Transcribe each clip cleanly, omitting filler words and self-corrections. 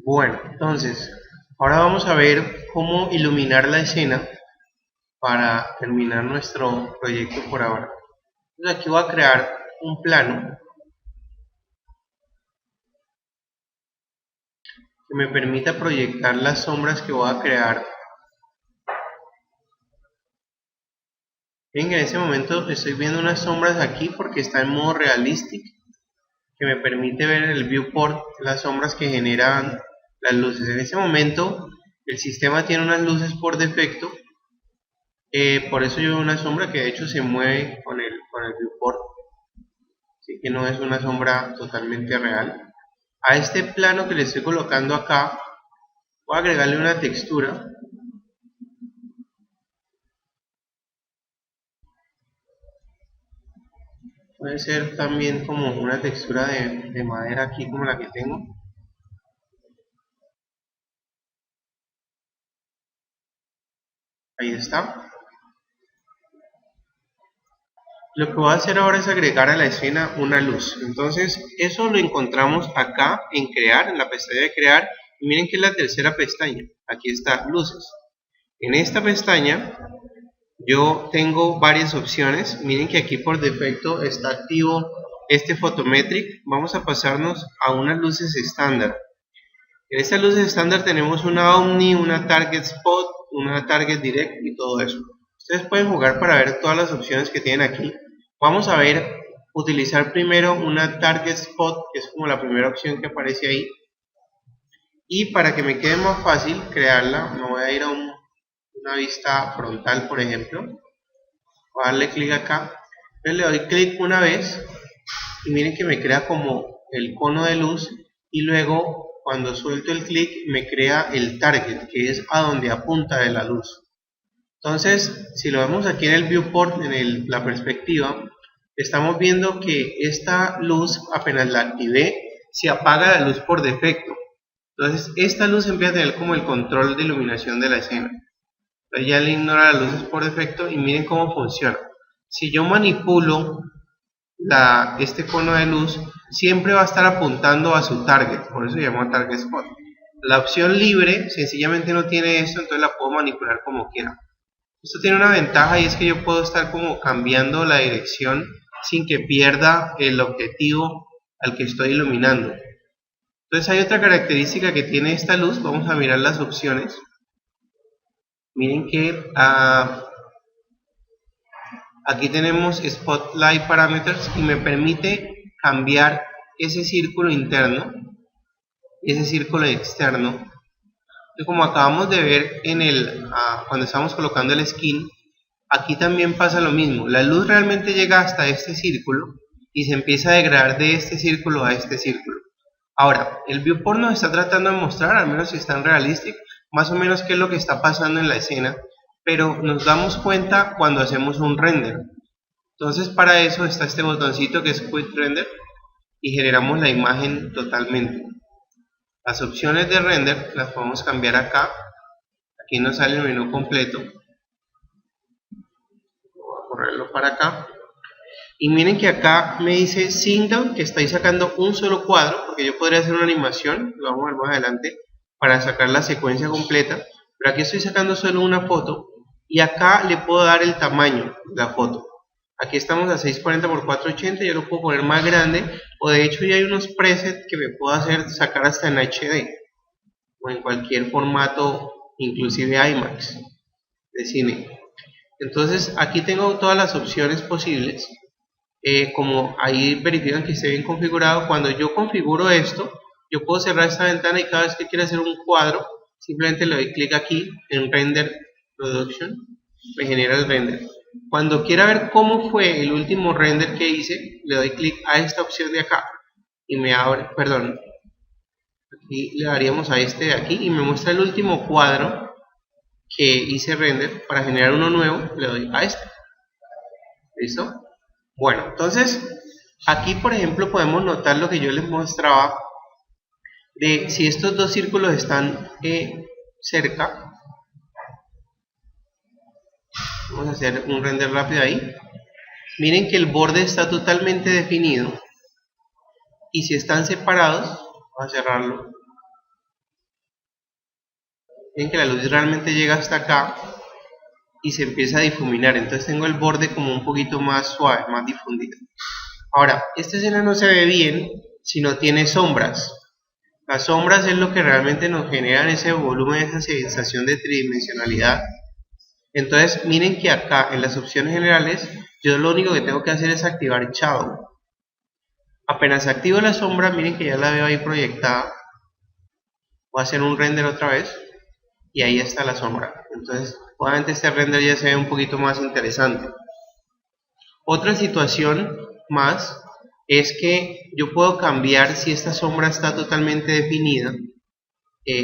Bueno, entonces, ahora vamos a ver cómo iluminar la escena para terminar nuestro proyecto por ahora. Entonces aquí voy a crear un plano que me permita proyectar las sombras que voy a crear. Ven que en este momento estoy viendo unas sombras aquí porque está en modo realistic, que me permite ver en el viewport las sombras que generan las luces. En este momento el sistema tiene unas luces por defecto, por eso yo veo una sombra que de hecho se mueve con el viewport, así que no es una sombra totalmente real. A este plano que le estoy colocando acá voy a agregarle una textura. Puede ser también como una textura de madera aquí como la que tengo. Ahí está. Lo que voy a hacer ahora es agregar a la escena una luz. Entonces eso lo encontramos acá en crear, en la pestaña de crear. Y miren que es la tercera pestaña. Aquí está luces. En esta pestaña yo tengo varias opciones. Miren que aquí por defecto está activo este photometric. Vamos a pasarnos a unas luces estándar. En estas luces estándar tenemos una Omni, una Target Spot, una Target Direct y todo eso. Ustedes pueden jugar para ver todas las opciones que tienen aquí. Vamos a ver, utilizar primero una Target Spot, que es como la primera opción que aparece ahí. Y para que me quede más fácil crearla, me voy a ir a una vista frontal, por ejemplo. Voy a darle clic acá. Entonces le doy clic una vez y miren que me crea como el cono de luz y luego cuando suelto el clic me crea el target, que es a donde apunta de la luz. Entonces, si lo vemos aquí en el viewport, en la perspectiva, estamos viendo que esta luz, apenas la activé, se apaga la luz por defecto. Entonces, esta luz empieza a tener como el control de iluminación de la escena. Entonces ya le ignora las luces por defecto y miren cómo funciona. Si yo manipulo este cono de luz, siempre va a estar apuntando a su target, por eso se llama target spot. La opción libre sencillamente no tiene esto, entonces la puedo manipular como quiera. Esto tiene una ventaja y es que yo puedo estar como cambiando la dirección sin que pierda el objetivo al que estoy iluminando. Entonces hay otra característica que tiene esta luz. Vamos a mirar las opciones. Miren que aquí tenemos Spotlight Parameters y me permite cambiar ese círculo interno, ese círculo externo. Entonces, como acabamos de ver cuando estamos colocando el skin, aquí también pasa lo mismo. La luz realmente llega hasta este círculo y se empieza a degradar de este círculo a este círculo. Ahora, el viewport nos está tratando de mostrar, al menos si está en realistic, más o menos qué es lo que está pasando en la escena, pero nos damos cuenta cuando hacemos un render. Entonces para eso está este botoncito que es Quick Render y generamos la imagen totalmente. Las opciones de render las podemos cambiar acá. Aquí nos sale el menú completo. Voy a correrlo para acá. Y miren que acá me dice Single, que estoy sacando un solo cuadro, porque yo podría hacer una animación, lo vamos a ver más adelante, para sacar la secuencia completa. Pero aquí estoy sacando solo una foto y acá le puedo dar el tamaño de la foto. Aquí estamos a 640 x 480, yo lo puedo poner más grande, o de hecho ya hay unos presets que me puedo sacar hasta en HD, o en cualquier formato, inclusive IMAX, de cine. Entonces aquí tengo todas las opciones posibles, como ahí verifican que esté bien configurado. Cuando yo configuro esto, yo puedo cerrar esta ventana y cada vez que quiera hacer un cuadro, simplemente le doy clic aquí en Render Production, me genera el render. Cuando quiera ver cómo fue el último render que hice, le doy clic a esta opción de acá y me abre, perdón, aquí le daríamos a este de aquí y me muestra el último cuadro que hice render. Para generar uno nuevo le doy a este. ¿Listo? Bueno, entonces aquí por ejemplo podemos notar lo que yo les mostraba de si estos dos círculos están cerca. Vamos a hacer un render rápido ahí. Miren que el borde está totalmente definido y si están separados, voy a cerrarlo, Ven que la luz realmente llega hasta acá y se empieza a difuminar, entonces tengo el borde como un poquito más suave, más difundido. Ahora, esta escena no se ve bien si no tiene sombras. Las sombras es lo que realmente nos generan ese volumen, esa sensación de tridimensionalidad. Entonces miren que acá en las opciones generales yo lo único que tengo que hacer es activar Shadow. Apenas activo la sombra, miren que ya la veo ahí proyectada. Voy a hacer un render otra vez y ahí está la sombra. Entonces obviamente este render ya se ve un poquito más interesante. Otra situación más es que yo puedo cambiar si esta sombra está totalmente definida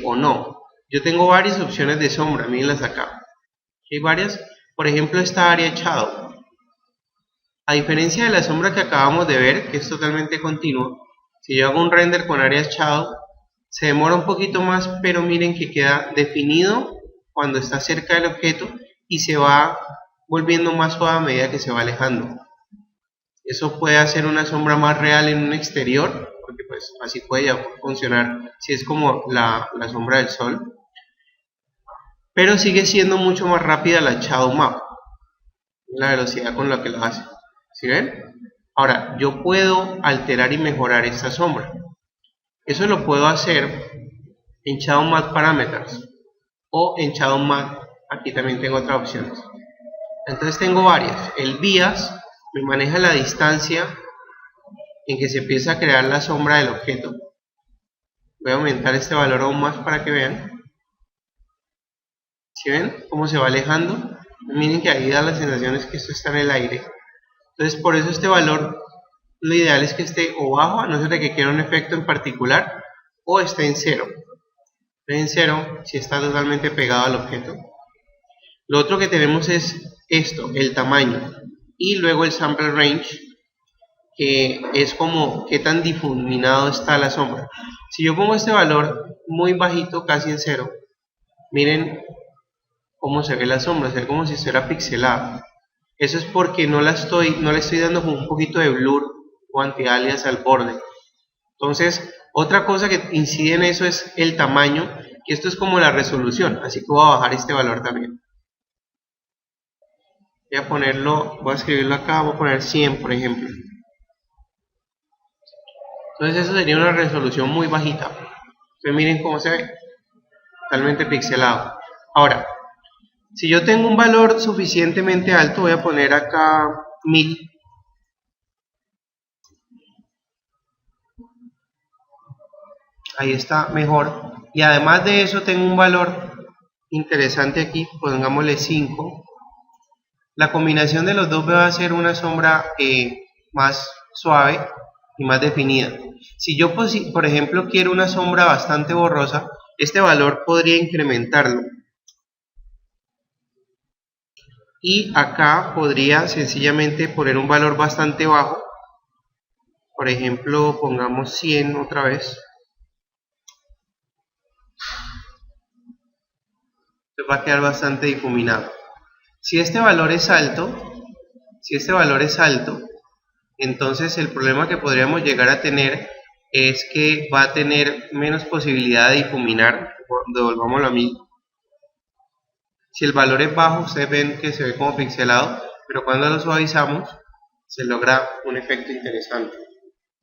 o no. Yo tengo varias opciones de sombra, mírenlas acá. Hay varias, por ejemplo esta área Shadow. A diferencia de la sombra que acabamos de ver, que es totalmente continua, si yo hago un render con áreas Shadow, se demora un poquito más, pero miren que queda definido cuando está cerca del objeto y se va volviendo más suave a medida que se va alejando. Eso puede hacer una sombra más real en un exterior, porque pues así puede ya funcionar si es como la sombra del sol. Pero sigue siendo mucho más rápida la Shadow Map, la velocidad con la que lo hace. ¿Sí ven? Ahora, yo puedo alterar y mejorar esta sombra. Eso lo puedo hacer en Shadow Map Parameters o en Shadow Map. Aquí también tengo otras opciones. Entonces tengo varias. El Bias me maneja la distancia en que se empieza a crear la sombra del objeto. Voy a aumentar este valor aún más para que vean. ¿Sí ven cómo se va alejando? Miren que ahí da la sensación es que esto está en el aire. Entonces por eso este valor, lo ideal es que esté o bajo, a no ser de que quiera un efecto en particular, o esté en 0. Esté en 0 si está totalmente pegado al objeto. Lo otro que tenemos es esto, el tamaño, y luego el sample range, que es como qué tan difuminado está la sombra. Si yo pongo este valor muy bajito, casi en 0, miren cómo se ve la sombra, se ve como si estuviera pixelada. Eso es porque no le estoy dando como un poquito de blur o anti-alias al borde. Entonces, otra cosa que incide en eso es el tamaño, y esto es como la resolución, así que voy a bajar este valor también. Voy a escribirlo acá, voy a poner 100 por ejemplo. Entonces eso sería una resolución muy bajita. Entonces miren cómo se ve, totalmente pixelado. Ahora, si yo tengo un valor suficientemente alto, voy a poner acá 1000. Ahí está mejor. Y además de eso tengo un valor interesante aquí, pongámosle 5. La combinación de los dos va a hacer una sombra más suave y más definida. Si yo, por ejemplo, quiero una sombra bastante borrosa, este valor podría incrementarlo. Y acá podría sencillamente poner un valor bastante bajo. Por ejemplo, pongamos 100 otra vez. Entonces va a quedar bastante difuminado. Si este valor es alto, entonces el problema que podríamos llegar a tener es que va a tener menos posibilidad de difuminar. Devolvámoslo a 1000. Si el valor es bajo, ustedes ven que se ve como pixelado, pero cuando lo suavizamos se logra un efecto interesante.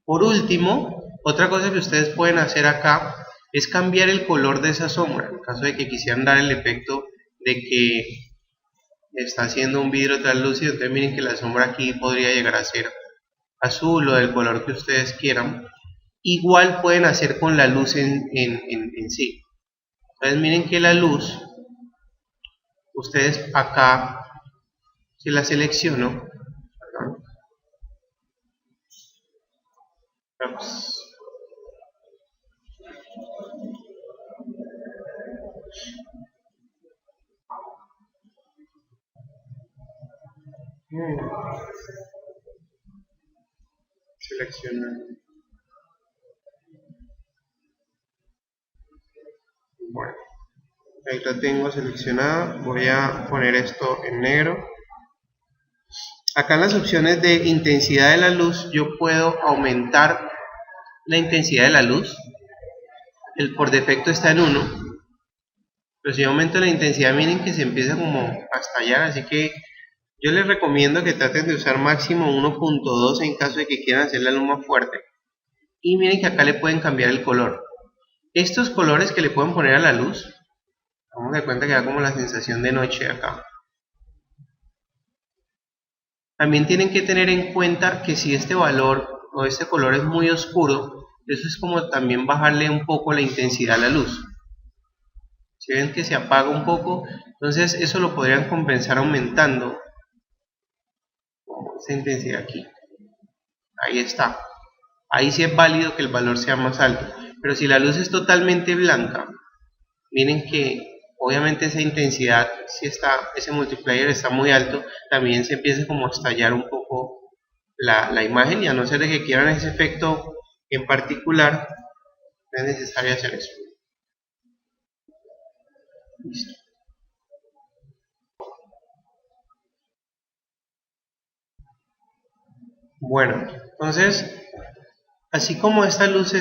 Por último, otra cosa que ustedes pueden hacer acá es cambiar el color de esa sombra, en caso de que quisieran dar el efecto de que está haciendo un vidrio translúcido. Entonces miren que la sombra aquí podría llegar a ser azul o del color que ustedes quieran. Igual pueden hacer con la luz en sí. Entonces miren que la luz, ustedes acá, si la selecciono, seleccionar. Bueno, ahí la tengo seleccionada. Voy a poner esto en negro. Acá en las opciones de intensidad de la luz yo puedo aumentar la intensidad de la luz. Por defecto está en 1. Pero si aumento la intensidad, miren que se empieza como a estallar, así que yo les recomiendo que traten de usar máximo 1.2 en caso de que quieran hacer la luz más fuerte. Y miren que acá le pueden cambiar el color. Estos colores que le pueden poner a la luz, vamos a dar cuenta que da como la sensación de noche acá. También tienen que tener en cuenta que si este valor o este color es muy oscuro, eso es como también bajarle un poco la intensidad a la luz. Si ven que se apaga un poco, entonces eso lo podrían compensar aumentando esa intensidad aquí. Ahí está. Ahí sí es válido que el valor sea más alto. Pero si la luz es totalmente blanca, miren que obviamente esa intensidad, si ese multiplier está muy alto, también se empieza como a estallar un poco la imagen, y a no ser de que quieran ese efecto en particular, es necesario hacer eso. Listo. Bueno, entonces, así como esta luz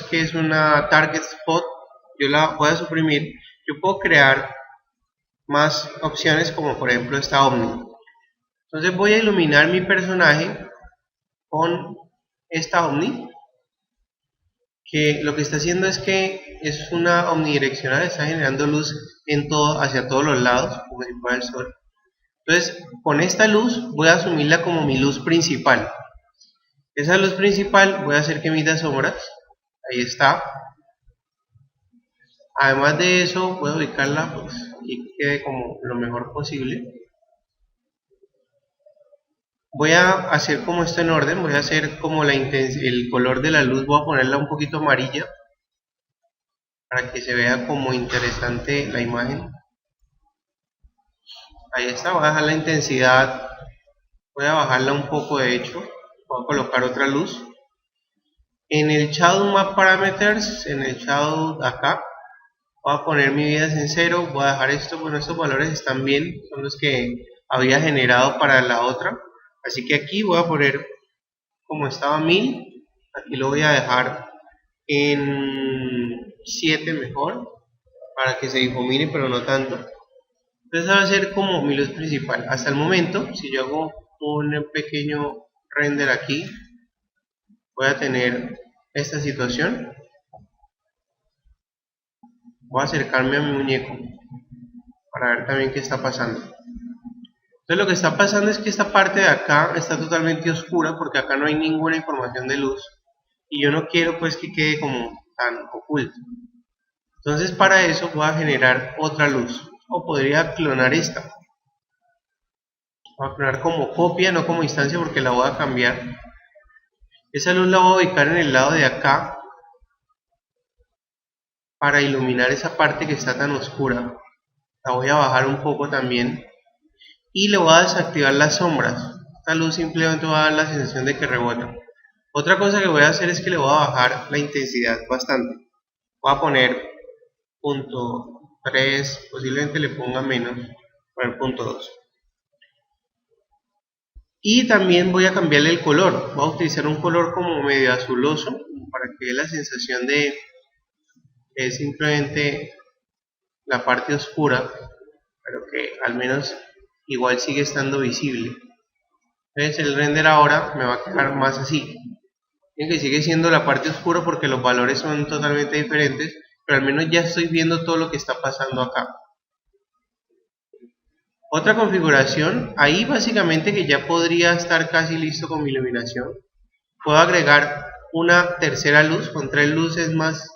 que es una target spot, yo la voy a suprimir. Yo puedo crear más opciones, como por ejemplo esta Omni. Entonces voy a iluminar mi personaje con esta Omni, que lo que está haciendo es que es una omnidireccional, está generando luz hacia todos los lados, como si fuera el sol. Entonces, con esta luz voy a asumirla como mi luz principal. Esa luz principal voy a hacer que emita sombras. Ahí está. Además de eso, voy a ubicarla pues, y que quede como lo mejor posible. Voy a hacer como esto en orden. Voy a hacer como el color de la luz, voy a ponerla un poquito amarilla para que se vea como interesante la imagen. Ahí está, voy a dejar la intensidad, voy a bajarla un poco de hecho, voy a colocar otra luz. En el Shadow Map Parameters, en el Shadow acá, voy a poner mi vidas en 0, voy a dejar esto, bueno, estos valores están bien, son los que había generado para la otra. Así que aquí voy a poner, como estaba 1000, aquí lo voy a dejar en 7 mejor, para que se difumine, pero no tanto. Entonces va a ser como mi luz principal. Hasta el momento, si yo hago un pequeño render aquí, voy a tener esta situación. Voy a acercarme a mi muñeco para ver también qué está pasando. Entonces lo que está pasando es que esta parte de acá está totalmente oscura porque acá no hay ninguna información de luz. Y yo no quiero pues que quede como tan oculto. Entonces para eso voy a generar otra luz. O podría clonar esta. Voy a clonar como copia, no como instancia, porque la voy a cambiar. Esa luz la voy a ubicar en el lado de acá para iluminar esa parte que está tan oscura. La voy a bajar un poco también y le voy a desactivar las sombras. Esta luz simplemente va a dar la sensación de que rebota. Otra cosa que voy a hacer es que le voy a bajar la intensidad bastante. Voy a poner punto 3, posiblemente le ponga menos, poner punto 2. Y también voy a cambiarle el color. Voy a utilizar un color como medio azuloso para que dé la sensación de que es simplemente la parte oscura, pero que al menos igual sigue estando visible. Entonces el render ahora me va a quedar más así. Que sigue siendo la parte oscura porque los valores son totalmente diferentes, pero al menos ya estoy viendo todo lo que está pasando acá. Otra configuración, ahí básicamente que ya podría estar casi listo con mi iluminación. Puedo agregar una tercera luz, con 3 luces más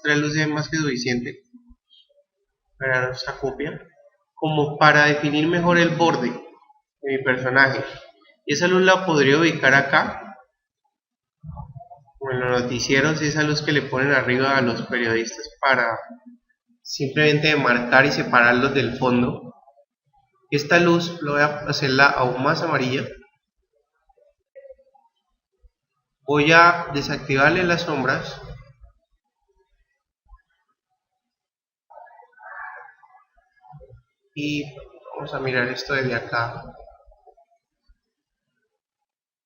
que suficiente para esta copia, como para definir mejor el borde de mi personaje. Y esa luz la podría ubicar acá, como en los noticieros, esa luz que le ponen arriba a los periodistas para simplemente marcar y separarlos del fondo. Esta luz lo voy a hacerla aún más amarilla. Voy a desactivarle las sombras. Y vamos a mirar esto desde acá.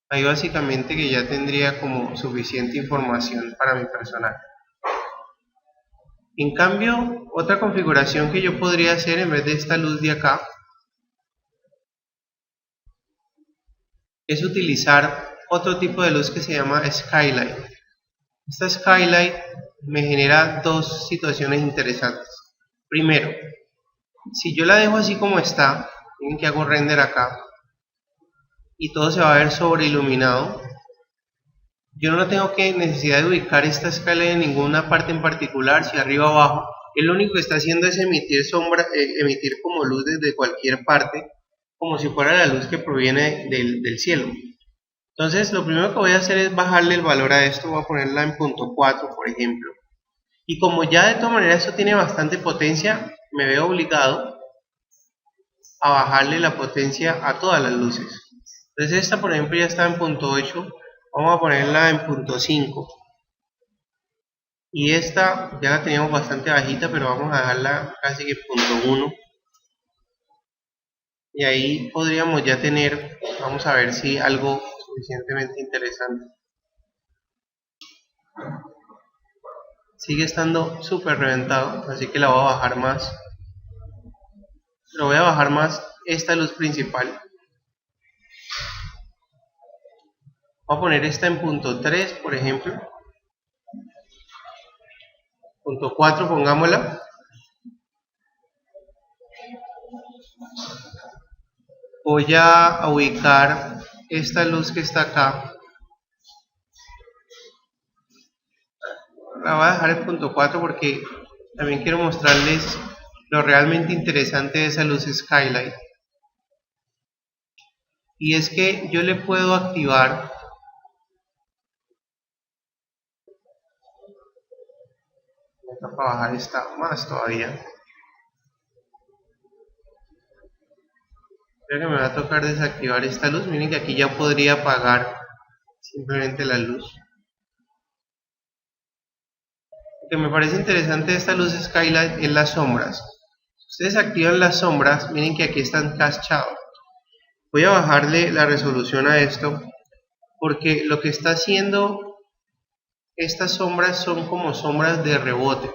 Ahí básicamente que ya tendría como suficiente información para mi personaje. En cambio, otra configuración que yo podría hacer en vez de esta luz de acá es utilizar otro tipo de luz que se llama skylight. Esta skylight me genera dos situaciones interesantes. Primero, si yo la dejo así como está, miren que hago render acá y todo se va a ver sobreiluminado, yo no tengo necesidad de ubicar esta skylight en ninguna parte en particular, si arriba o abajo. Él lo único que está haciendo es emitir sombra, emitir como luz desde cualquier parte, como si fuera la luz que proviene del cielo. Entonces lo primero que voy a hacer es bajarle el valor a esto, voy a ponerla en punto 4 por ejemplo. Y como ya de todas maneras esto tiene bastante potencia, me veo obligado a bajarle la potencia a todas las luces. Entonces esta por ejemplo ya está en punto 8, vamos a ponerla en punto 5. Y esta ya la teníamos bastante bajita, pero vamos a dejarla casi que punto 1. Y ahí podríamos ya tener, vamos a ver si algo suficientemente interesante. Sigue estando súper reventado, así que la voy a bajar más. Pero voy a bajar más esta luz principal. Voy a poner esta en punto 3, por ejemplo. Punto 4, pongámosla. Voy a ubicar esta luz que está acá. La voy a dejar en punto 4 porque también quiero mostrarles lo realmente interesante de esa luz skylight. Y es que yo le puedo activar para bajar esta más todavía. Creo que me va a tocar desactivar esta luz. Miren que aquí ya podría apagar simplemente la luz. Lo que me parece interesante de esta luz skylight es las sombras. Si ustedes activan las sombras, miren que aquí están cachados. Voy a bajarle la resolución a esto porque lo que está haciendo estas sombras son como sombras de rebote,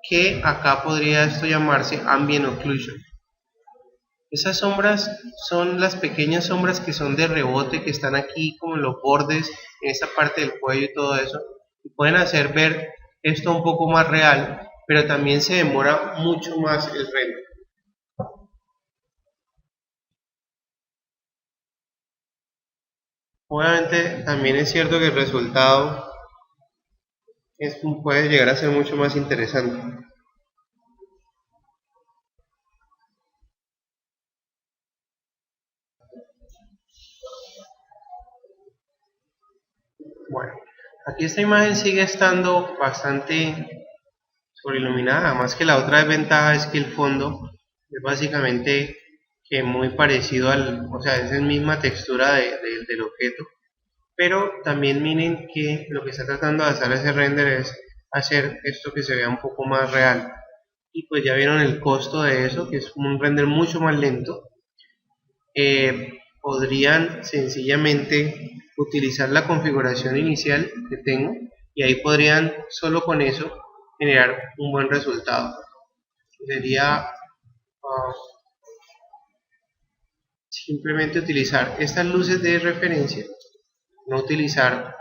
que acá podría esto llamarse ambient occlusion. Esas sombras son las pequeñas sombras que son de rebote, que están aquí como en los bordes, en esta parte del cuello y todo eso, y pueden hacer ver esto un poco más real, pero también se demora mucho más el render. Obviamente también es cierto que el resultado puede llegar a ser mucho más interesante. Bueno, aquí esta imagen sigue estando bastante sobreiluminada, además que la otra desventaja es que el fondo es básicamente que muy parecido o sea, es la misma textura del objeto, pero también miren que lo que está tratando de hacer ese render es hacer esto que se vea un poco más real. Y pues ya vieron el costo de eso, que es un render mucho más lento. Podrían sencillamente utilizar la configuración inicial que tengo y ahí podrían solo con eso generar un buen resultado. Sería simplemente utilizar estas luces de referencia, no utilizar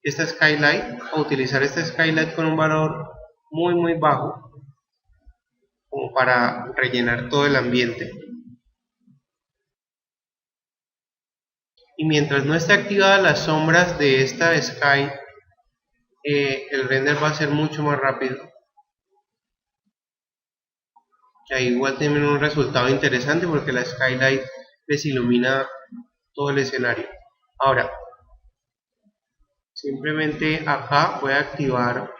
esta skylight o utilizar esta skylight con un valor muy bajo como para rellenar todo el ambiente. Y mientras no esté activada las sombras de esta sky, el render va a ser mucho más rápido. Y ahí igual tienen un resultado interesante porque la skylight les ilumina todo el escenario. Ahora, simplemente acá voy a activar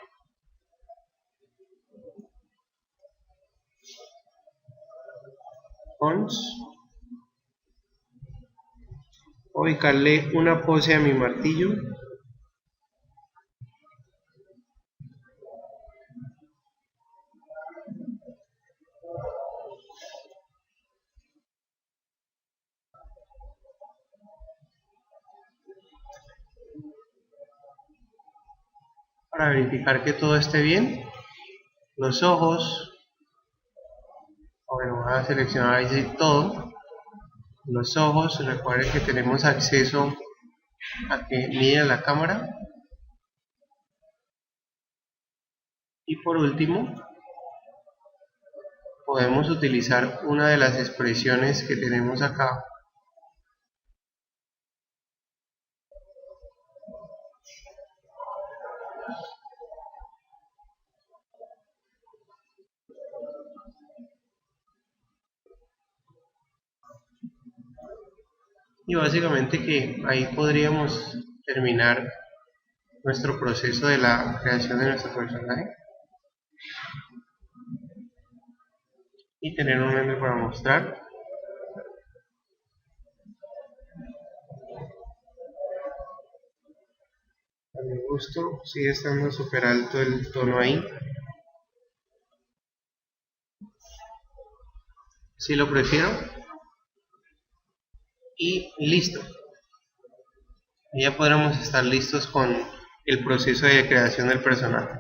Ons, ubicarle una pose a mi martillo. para verificar que todo esté bien. Los ojos, bueno, voy a seleccionar ahí todo. Los ojos, recuerden que tenemos acceso a que mide la cámara. Y por último, podemos utilizar una de las expresiones que tenemos acá. Y básicamente que ahí podríamos terminar nuestro proceso de la creación de nuestro personaje y tener un meme para mostrar. A mi gusto sigue estando súper alto el tono ahí. Si lo prefiero. Y listo. Ya podremos estar listos con el proceso de creación del personaje.